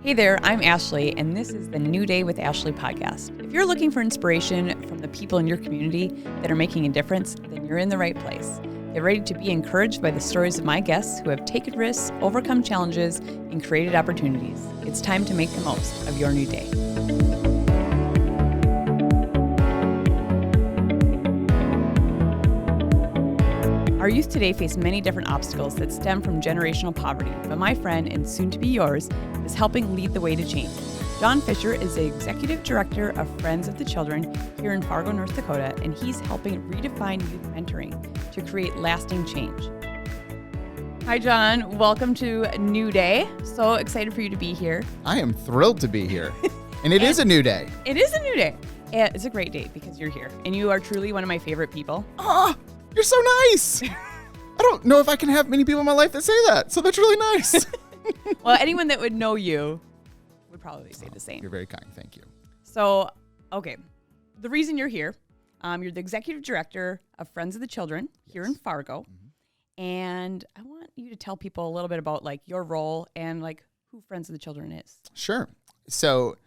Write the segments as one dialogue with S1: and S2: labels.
S1: Hey there, I'm Ashley, and this is the New Day with Ashley podcast. If you're looking for inspiration from the people in your community that are making a difference, then you're in the right place. Get ready to be encouraged by the stories of my guests who have taken risks, overcome challenges, and created opportunities. It's time to make the most of your new day. Our youth today face many different obstacles that stem from generational poverty, but my friend and soon to be yours is helping lead the way to change. John Fisher is the Executive Director of Friends of the Children here in Fargo, North Dakota, and he's helping redefine youth mentoring to create lasting change. Hi, John. Welcome to New Day. So excited for you to be here.
S2: I am thrilled to be here. And it is a new day.
S1: It is a new day. And it's a great day because you're here, and you are truly one of my favorite people.
S2: Oh, you're so nice. I don't know if I can have many people in my life that say that, so that's really nice.
S1: Well, anyone that would know you would probably say the same.
S2: You're very kind. Thank you.
S1: So, okay. The reason you're here, you're the Executive Director of Friends of the Children here in Fargo. Mm-hmm. And I want you to tell people a little bit about like your role and like who Friends of the Children is.
S2: Sure. So,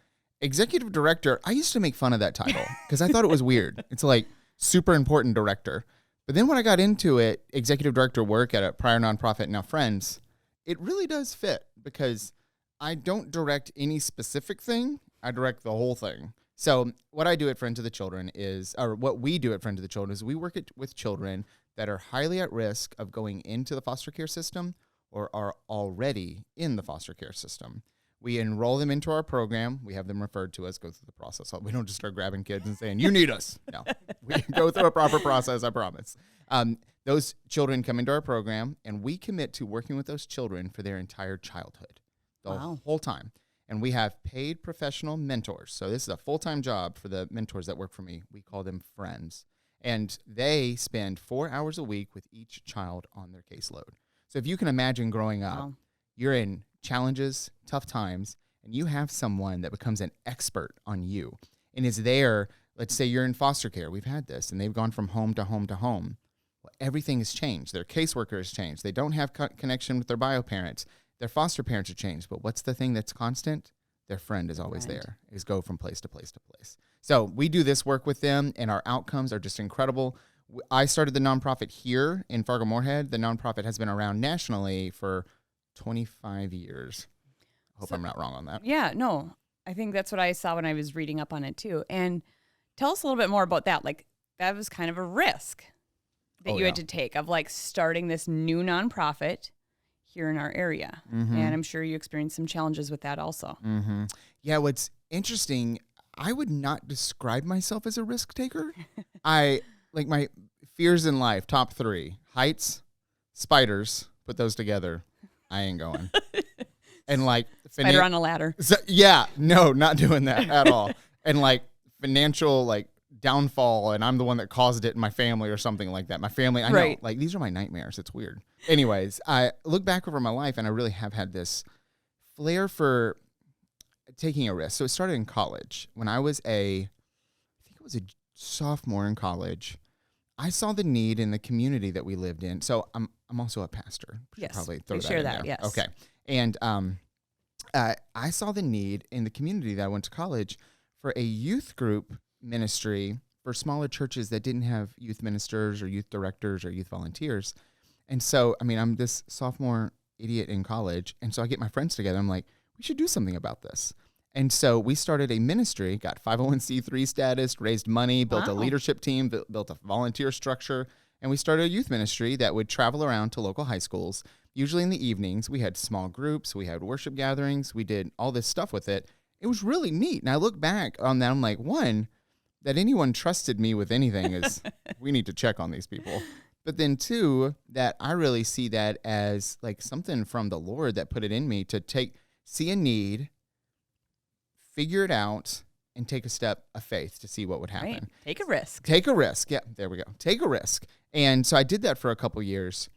S2: Executive Director, I used to make fun of that title because I thought it was weird. It's like super important director. But then when I got into it, executive director work at a prior nonprofit, now Friends, it really does fit because I don't direct any specific thing. I direct the whole thing. So what I do at Friends of the Children is, or what we do at Friends of the Children is we work with children that are highly at risk of going into the foster care system or are already in the foster care system. We enroll them into our program. We have them referred to us, go through the process. We don't just start grabbing kids and saying, you need us. No, we go through a proper process, I promise. Those children come into our program, and we commit to working with those children for their entire childhood, the whole time. And we have paid professional mentors. So this is a full-time job for the mentors that work for me. We call them Friends. And they spend 4 hours a week with each child on their caseload. So if you can imagine growing up, you're in challenges, tough times, and you have someone that becomes an expert on you and is there. Let's say you're in foster care. We've had this, and they've gone from home to home to home. Well, everything has changed. Their caseworker has changed. They don't have connection with their bio parents. Their foster parents have changed. But what's the thing that's constant? Their friend is always there. Is go from place to place to place. So we do this work with them, and our outcomes are just incredible. I started the nonprofit here in Fargo-Moorhead. The nonprofit has been around nationally for 25 years. I hope I'm not wrong on that.
S1: Yeah, no. I think that's what I saw when I was reading up on it too. And tell us a little bit more about that. Like, that was kind of a risk that you had to take of like starting this new nonprofit here in our area. Mm-hmm. And I'm sure you experienced some challenges with that also.
S2: Mm-hmm. Yeah, what's interesting, I would not describe myself as a risk taker. I like my fears in life, top 3, heights, spiders, put those together. I ain't going. And like
S1: spider on a ladder.
S2: So, yeah, no, not doing that at all. And like financial like downfall, and I'm the one that caused it in my family or something like that. My family, I know, like these are my nightmares. It's weird. Anyways, I look back over my life, and I really have had this flair for taking a risk. So it started in college when I was I think it was a sophomore in college. I saw the need in the community that we lived in. So I'm also a pastor.
S1: Yes,
S2: probably throw that
S1: share
S2: in
S1: that.
S2: there.
S1: Yes.
S2: Okay. And I saw the need in the community that I went to college for a youth group ministry for smaller churches that didn't have youth ministers or youth directors or youth volunteers. And so, I mean, I'm this sophomore idiot in college, and so I get my friends together. I'm like, we should do something about this. And so we started a ministry, got 501c3 status, raised money, built a leadership team, built a volunteer structure, and we started a youth ministry that would travel around to local high schools. Usually in the evenings, we had small groups, we had worship gatherings, we did all this stuff with it. It was really neat. And I look back on that, I'm like, one, that anyone trusted me with anything is, we need to check on these people. But then two, that I really see that as like something from the Lord that put it in me to see a need, figure it out, and take a step of faith to see what would happen.
S1: Right. Take a risk.
S2: Take a risk. Yeah, there we go. Take a risk. And so I did that for a couple years.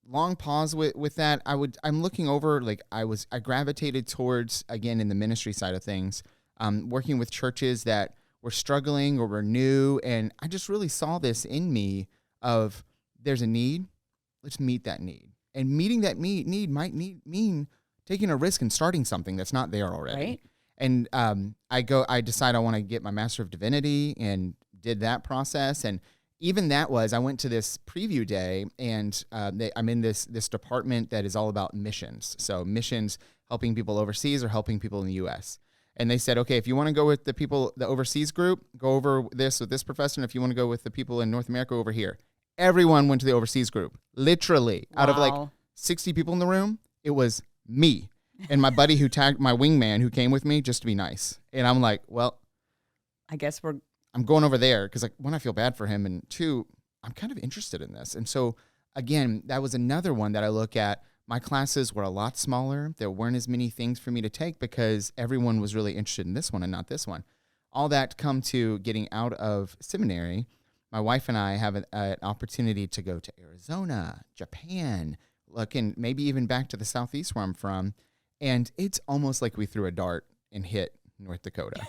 S2: Long pause with that. I'm looking over, like I gravitated towards, again, in the ministry side of things, working with churches that were struggling or were new. And I just really saw this in me of there's a need. Let's meet that need. And meeting that need might mean taking a risk and starting something that's not there already.
S1: Right.
S2: And I decide I want to get my Master of Divinity and did that process. And even that I went to this preview day, and I'm in this department that is all about missions. So missions, helping people overseas or helping people in the U.S. And they said, okay, if you want to go with the overseas group, go over this with this professor. And if you want to go with the people in North America, over here. Everyone went to the overseas group. Literally, out of like 60 people in the room, it was me and my buddy who tagged my wingman who came with me just to be nice. And I'm like, well,
S1: I guess
S2: I'm going over there because, like, one, I feel bad for him, and two, I'm kind of interested in this. And so, again, that was another one that I look at. My classes were a lot smaller. There weren't as many things for me to take because everyone was really interested in this one and not this one. All that come to getting out of seminary. My wife and I have an opportunity to go to Arizona, Japan, looking maybe even back to the Southeast where I'm from. And it's almost like we threw a dart and hit North Dakota.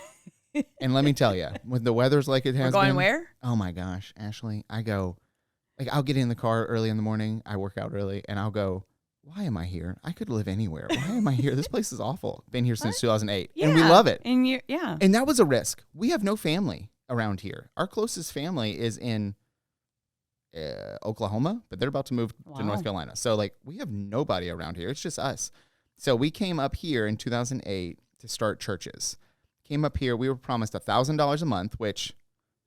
S2: And let me tell you, when the weather's like it has
S1: We're going
S2: been.
S1: where?
S2: Oh my gosh, Ashley, I'll get in the car early in the morning. I work out early and I'll go, why am I here? I could live anywhere. Why am I here? This place is awful. Been here since 2008 and we love it.
S1: And
S2: And that was a risk. We have no family around here. Our closest family is in Oklahoma, but they're about to move to North Carolina. So like we have nobody around here. It's just us. So we came up here in 2008 to start churches. Came up here. We were promised $1,000 a month, which,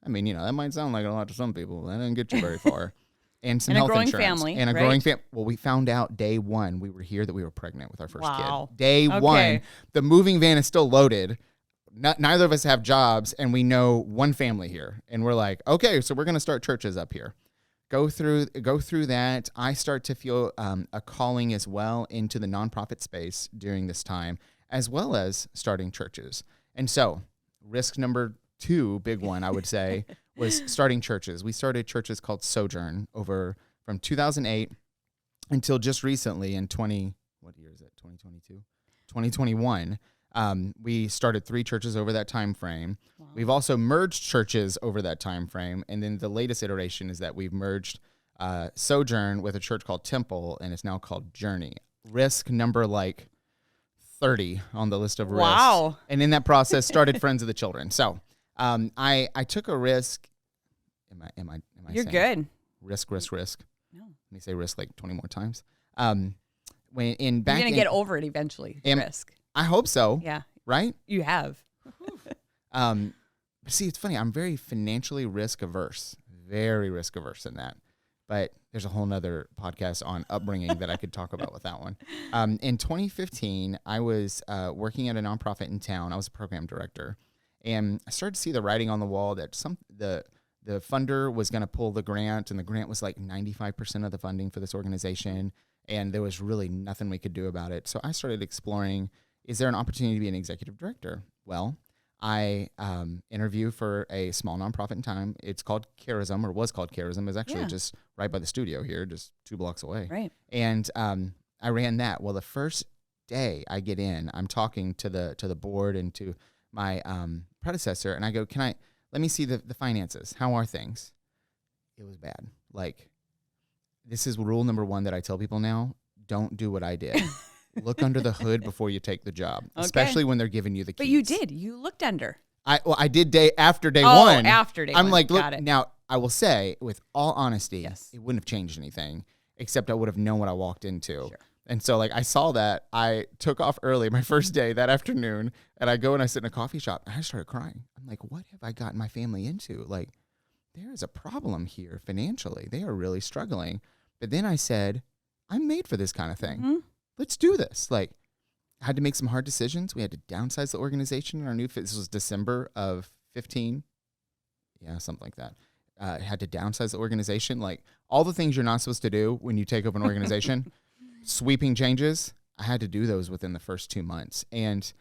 S2: I mean, that might sound like a lot to some people. That didn't get you very far. And some health insurance.
S1: Family,
S2: and a
S1: right?
S2: growing family. Well, we found out day one we were here that we were pregnant with our first kid. Day
S1: Okay.
S2: one. The moving van is still loaded. Neither of us have jobs, and we know one family here. And we're like, okay, so we're going to start churches up here. Go through that. I start to feel a calling as well into the nonprofit space during this time, as well as starting churches. And so risk number 2, big one, I would say, was starting churches. We started churches called Sojourn from 2008 until just recently in 2021. We started 3 churches over that time frame. Wow. We've also merged churches over that time frame. And then the latest iteration is that we've merged Sojourn with a church called Temple, and it's now called Journey. Risk number 30 on the list of risks.
S1: Wow.
S2: And in that process started Friends of the Children. So I took a risk. Am I
S1: You're
S2: saying
S1: good.
S2: Risk.
S1: No.
S2: Let me say risk like 20 more times.
S1: You're going to get over it eventually. Risk.
S2: I hope so.
S1: Yeah.
S2: Right?
S1: You have.
S2: But see, it's funny. I'm very financially risk averse. Very risk averse in that. But there's a whole nother podcast on upbringing that I could talk about with that one. In 2015, I was working at a nonprofit in town. I was a program director. And I started to see the writing on the wall that the funder was going to pull the grant, and the grant was like 95% of the funding for this organization. And there was really nothing we could do about it. So I started exploring, is there an opportunity to be an executive director? Well, I interviewed for a small nonprofit in time. It's called Charism, or was called Charism. It's actually just right by the studio here, just 2 blocks away.
S1: Right.
S2: And I ran that. Well, the first day I get in, I'm talking to the board and to my predecessor, and I go, let me see the finances. How are things? It was bad. This is rule number 1 that I tell people now. Don't do what I did. Look under the hood before you take the job, especially when they're giving you the keys.
S1: But you did. You looked under.
S2: I did after day one.
S1: After day one.
S2: I'm like, look,
S1: Got it.
S2: now I will say, with all honesty,
S1: Yes.
S2: it wouldn't have changed anything, except I would have known what I walked into.
S1: Sure.
S2: And so, I saw that. I took off early my first day that afternoon, and I go and I sit in a coffee shop, and I started crying. I'm like, what have I gotten my family into? There is a problem here financially. They are really struggling. But then I said, I'm made for this kind of thing.
S1: Mm-hmm.
S2: Let's do this. I had to make some hard decisions. We had to downsize the organization. This was December of 15. Yeah, something like that. Had to downsize the organization. All the things you're not supposed to do when you take over an organization, sweeping changes, I had to do those within the first 2 months. And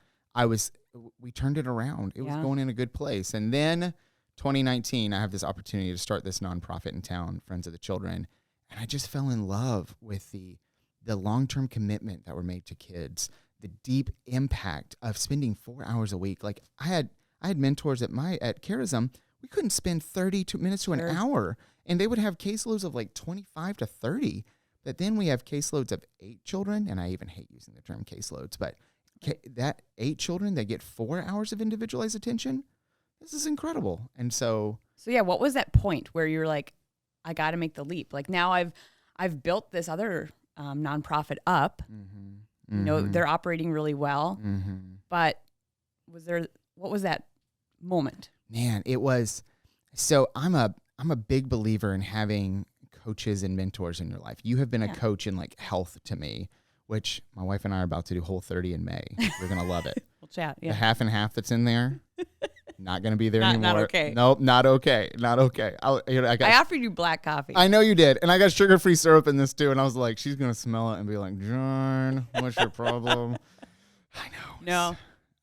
S2: we turned it around. It was going in a good place. And then 2019, I have this opportunity to start this nonprofit in town, Friends of the Children. And I just fell in love with the long-term commitment that were made to kids, the deep impact of spending 4 hours a week. I had mentors at Charism. We couldn't spend 30 minutes to an hour, and they would have caseloads of 25 to 30. But then we have caseloads of 8 children, and I even hate using the term caseloads, but that 8 children that get 4 hours of individualized attention, this is incredible. And so
S1: yeah, what was that point where you're like, I got to make the leap? Like now I've built this other nonprofit up. You know, they're operating really well. But what was that moment?
S2: Man, it was. So I'm a big believer in having coaches and mentors in your life. You have been a coach in like health to me, which my wife and I are about to do Whole30 in May. You're going to love it.
S1: We'll chat. Yeah.
S2: The half and half that's in there, not going to be there anymore.
S1: Not okay.
S2: Nope, not okay. Not okay.
S1: I offered you black coffee.
S2: I know you did. And I got sugar-free syrup in this too. And I was like, she's going to smell it and be like, John, what's your problem? I know.
S1: No.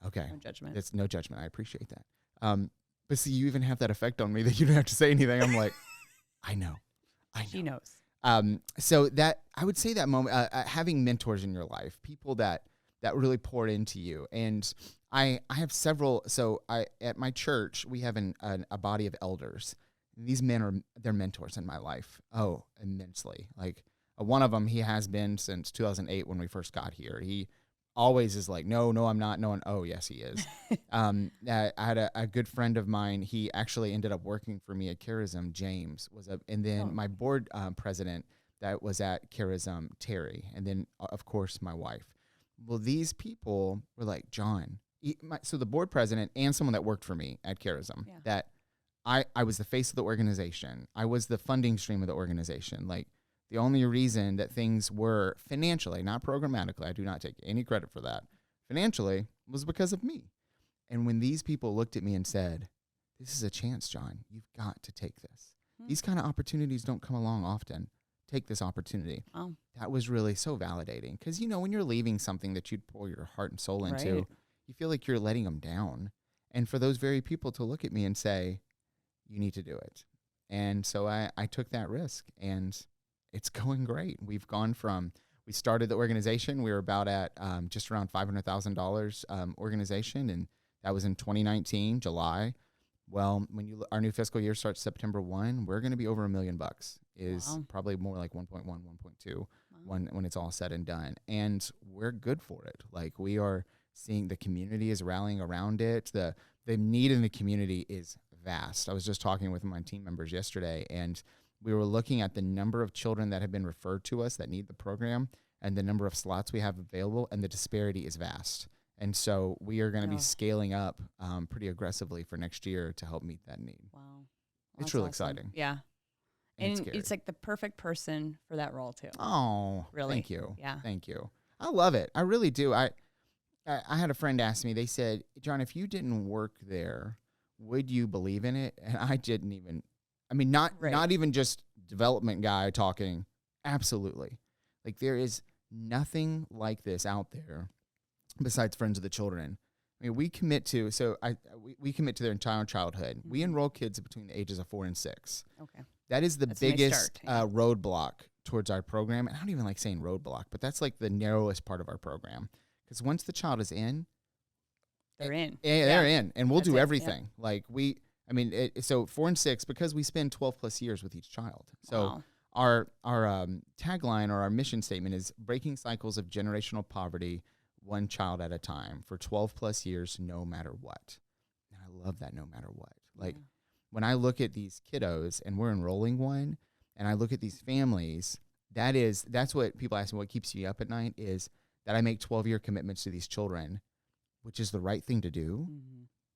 S2: Okay.
S1: No judgment.
S2: It's no judgment. I appreciate that. But see, you even have that effect on me that you don't have to say anything. I'm like, I know.
S1: She knows.
S2: So that I would say that moment, having mentors in your life, people that really poured into you. And I have several. So at my church, we have a body of elders. And these men they're mentors in my life. Oh, immensely. Like one of them, he has been since 2008 when we first got here. He always is like, no, I'm not. No, oh, yes, he is. I had a good friend of mine. He actually ended up working for me at Charism. James and then my board president that was at Charism, Terry, and then of course my wife. Well, these people were like, John. So the board president and someone that worked for me at Charism, that I was the face of the organization. I was the funding stream of the organization. Like, the only reason that things were financially, not programmatically, I do not take any credit for that, financially, was because of me. And when these people looked at me and said, this is a chance, John, you've got to take this. These kind of opportunities don't come along often. Take this opportunity.
S1: Wow.
S2: That was really so validating. Because, you know, when you're leaving something that you'd pour your heart and soul into, you feel like you're letting them down. And for those very people to look at me and say, you need to do it. And so I took that risk, and it's going great. We started the organization. We were about at just around $500,000 organization, and that was in 2019, July. Well, our new fiscal year starts September 1, we're going to be over $1 million. Probably more like 1.1, 1.2 when it's all said and done. And we're good for it. Like, we are seeing the community is rallying around it. The need in the community is vast. I was just talking with my team members yesterday, and we were looking at the number of children that have been referred to us that need the program and the number of slots we have available, and the disparity is vast. And so we are going to be scaling up pretty aggressively for next year to help meet that need.
S1: Wow.
S2: It's really exciting.
S1: Yeah. And it's like the perfect person for that role too.
S2: Oh,
S1: really?
S2: Thank you.
S1: Yeah.
S2: Thank you. I love it. I really do. I had a friend ask me, they said, John, if you didn't work there, would you believe in it? And I didn't even, not even just development guy talking. Absolutely. Like, there is nothing like this out there besides Friends of the Children. I mean, we commit to their entire childhood. We enroll kids between the ages of 4 and 6.
S1: Okay.
S2: That is the biggest roadblock towards our program. And I don't even like saying roadblock, but that's like the narrowest part of our program. Because once the child is in,
S1: they're in.
S2: Yeah, they're in. And we'll do everything. Yeah. So 4 and 6, because we spend 12 plus years with each child. So our tagline or our mission statement is breaking cycles of generational poverty, one child at a time, for 12 plus years, no matter what. And I love that, no matter what. Like, when I look at these kiddos and we're enrolling one, and I look at these families, that's what people ask me, what keeps you up at night, is that I make 12-year commitments to these children, which is the right thing to do,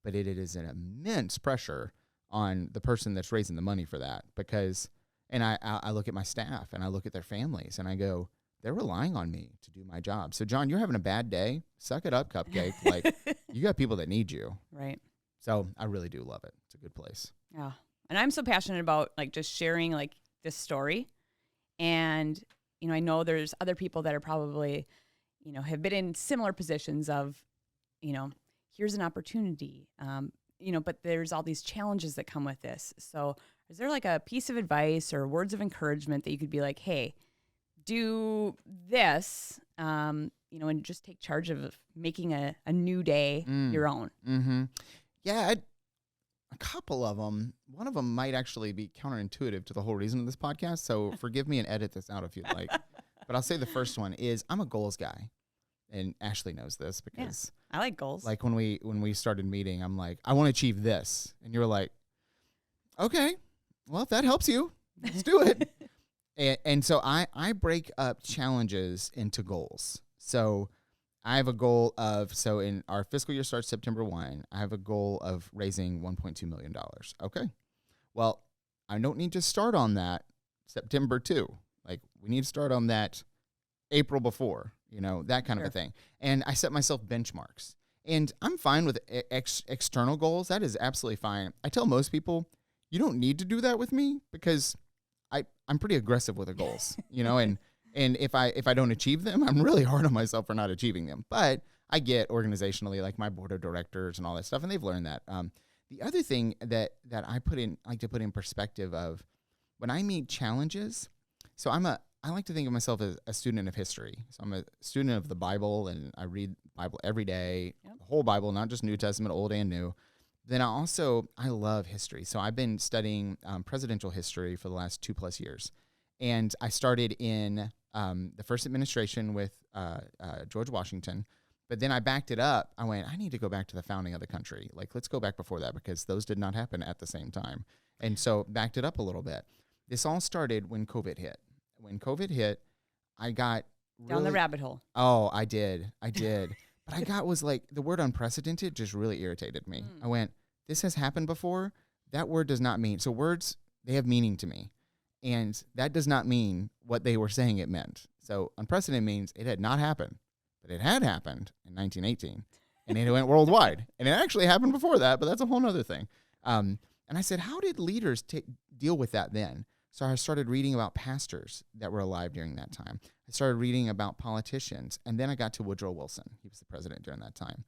S2: but it is an immense pressure on the person that's raising the money for that. And I look at my staff and I look at their families and I go, they're relying on me to do my job. So, John, you're having a bad day. Suck it up, Cupcake. Like, you got people that need you.
S1: Right.
S2: So I really do love it. It's a good place.
S1: Yeah. And I'm so passionate about like just sharing like this story. And, I know there's other people that are probably, have been in similar positions of, here's an opportunity, but there's all these challenges that come with this. So is there like a piece of advice or words of encouragement that you could be like, hey, do this, and just take charge of making a new day your own?
S2: Mm-hmm. Yeah, a couple of them. One of them might actually be counterintuitive to the whole reason of this podcast, so forgive me and edit this out if you'd like. But I'll say the first one is I'm a goals guy. And Ashley knows this because
S1: I like goals.
S2: Like when we started meeting, I'm like, I want to achieve this. And you're like, okay, well, if that helps you, let's do it. And so I break up challenges into goals. So I have a goal of, so in our fiscal year starts September 1, I have a goal of raising $1.2 million. Okay. Well, I don't need to start on that September 2. Like we need to start on that April before, that kind of a thing. And I set myself benchmarks. And I'm fine with external goals. That is absolutely fine. I tell most people, you don't need to do that with me because I'm pretty aggressive with the goals, and if I don't achieve them, I'm really hard on myself for not achieving them. But I get organizationally, like my board of directors and all that stuff, and they've learned that. The other thing that I like to put in perspective of when I meet challenges, so I like to think of myself as a student of history. So I'm a student of the Bible, and I read the Bible every day, the whole Bible, not just New Testament, Old and New. Then I love history. So I've been studying presidential history for the last 2+ years. And I started in the first administration with George Washington. But then I backed it up. I went, I need to go back to the founding of the country. Like, let's go back before that because those did not happen at the same time. And so backed it up a little bit. This all started when COVID hit. When COVID hit, I got
S1: down the rabbit hole.
S2: Oh, I did. But was like, the word unprecedented just really irritated me. I went, this has happened before. That word does not mean. So words, they have meaning to me. And that does not mean what they were saying it meant. So unprecedented means it had not happened, but it had happened in 1918. And it went worldwide. And it actually happened before that, but that's a whole nother thing. And I said, how did leaders deal with that then? So I started reading about pastors that were alive during that time. I started reading about politicians. And then I got to Woodrow Wilson. He was the president during that time.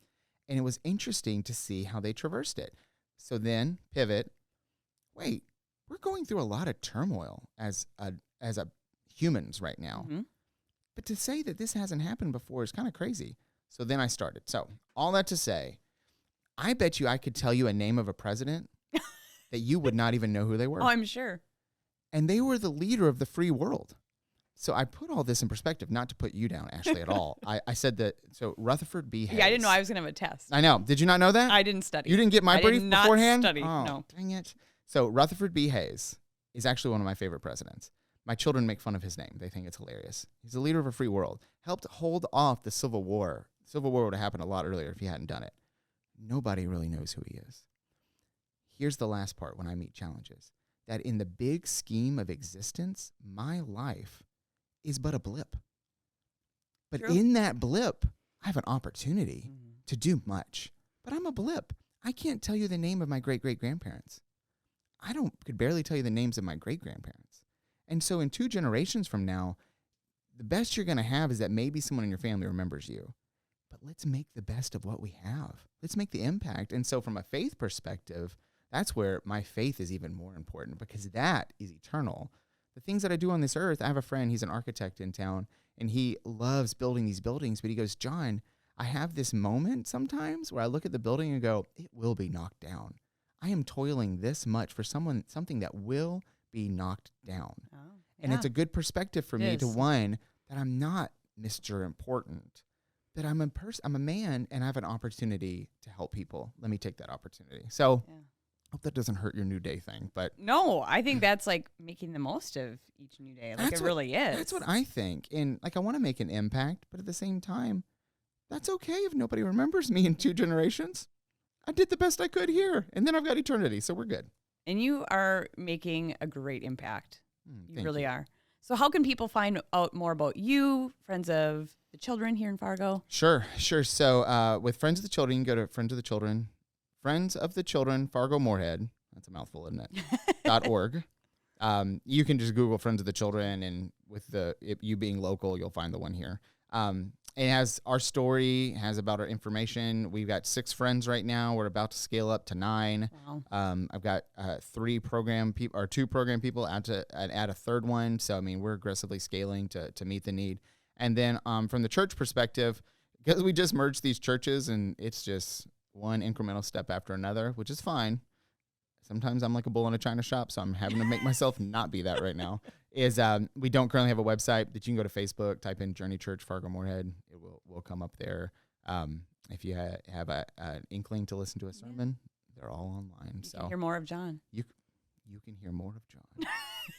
S2: And it was interesting to see how they traversed it. So then pivot, wait, we're going through a lot of turmoil as humans right now. Mm-hmm. But to say that this hasn't happened before is kind of crazy. So then I started. So all that to say, I bet you I could tell you a name of a president that you would not even know who they were.
S1: Oh, I'm sure.
S2: And they were the leader of the free world. So I put all this in perspective, not to put you down, Ashley, at all. I said that, so Rutherford B. Hayes.
S1: Yeah, I didn't know I was going to have a test.
S2: I know. Did you not know that?
S1: I didn't study.
S2: You didn't get my brief beforehand?
S1: I did not study, no.
S2: Dang it. So Rutherford B. Hayes is actually one of my favorite presidents. My children make fun of his name. They think it's hilarious. He's the leader of a free world. Helped hold off the Civil War. The Civil War would have happened a lot earlier if he hadn't done it. Nobody really knows who he is. Here's the last part when I meet challenges. That in the big scheme of existence, my life is but a blip. But
S1: True.
S2: in that blip, I have an opportunity to do much. But I'm a blip. I can't tell you the name of my great-great-grandparents. Could barely tell you the names of my great-grandparents. And so in 2 generations from now, the best you're going to have is that maybe someone in your family remembers you. But let's make the best of what we have. Let's make the impact. And so from a faith perspective, that's where my faith is even more important because that is eternal. The things that I do on this earth, I have a friend, he's an architect in town, and he loves building these buildings, but he goes, John, I have this moment sometimes where I look at the building and go, it will be knocked down. I am toiling this much for something that will be knocked down. Oh, yeah. And it's a good perspective for me to one, that I'm not Mr. Important, that I'm a man and I have an opportunity to help people. Let me take that opportunity. So hope that doesn't hurt your new day thing, but
S1: no, I think that's like making the most of each new day. Like it really is.
S2: That's what I think. And like, I want to make an impact, but at the same time, that's okay if nobody remembers me in 2 generations. I did the best I could here, and then I've got eternity, so we're good.
S1: And you are making a great impact. You really are. So how can people find out more about you, Friends of the Children here in Fargo? Sure.
S2: So with Friends of the Children, you can go to Friends of the Children, Fargo-Moorhead. That's a mouthful, isn't it? .org. You can just Google Friends of the Children, and with you being local, you'll find the one here. It has our story, has about our information. We've got 6 friends right now. We're about to scale up to 9. Wow. I've got 2 program people, add a third one. So, I mean, we're aggressively scaling to meet the need. And then from the church perspective, because we just merged these churches and it's just one incremental step after another, which is fine. Sometimes I'm like a bull in a china shop, so I'm having to make myself not be that right now. is we don't currently have a website, but you can go to Facebook, type in Journey Church Fargo-Moorhead. It will come up there. If you have an inkling to listen to a sermon, they're all online.
S1: You can hear more of John.
S2: You can hear more of John.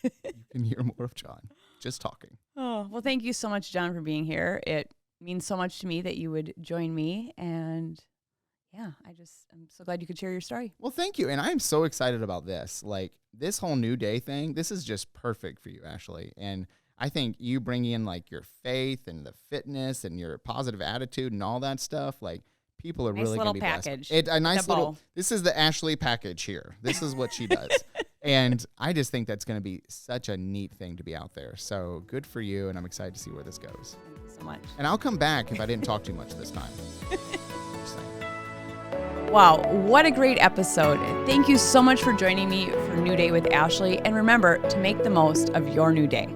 S2: You can hear more of John. Just talking.
S1: Oh, well, thank you so much, John, for being here. It means so much to me that you would join me. And yeah, I'm so glad you could share your story.
S2: Well, thank you. And I'm so excited about this. Like this whole New Day thing, this is just perfect for you, Ashley. And I think you bring in like your faith and the fitness and your positive attitude and all that stuff. Like people are really going to be
S1: package.
S2: blessed. A nice little, this is the Ashley package here. This is what she does. And I just think that's going to be such a neat thing to be out there. So good for you. And I'm excited to see where this goes.
S1: Thank you so much.
S2: And I'll come back if I didn't talk too much this time. Just saying.
S1: Wow, what a great episode. Thank you so much for joining me for New Day with Ashley. And remember to make the most of your new day.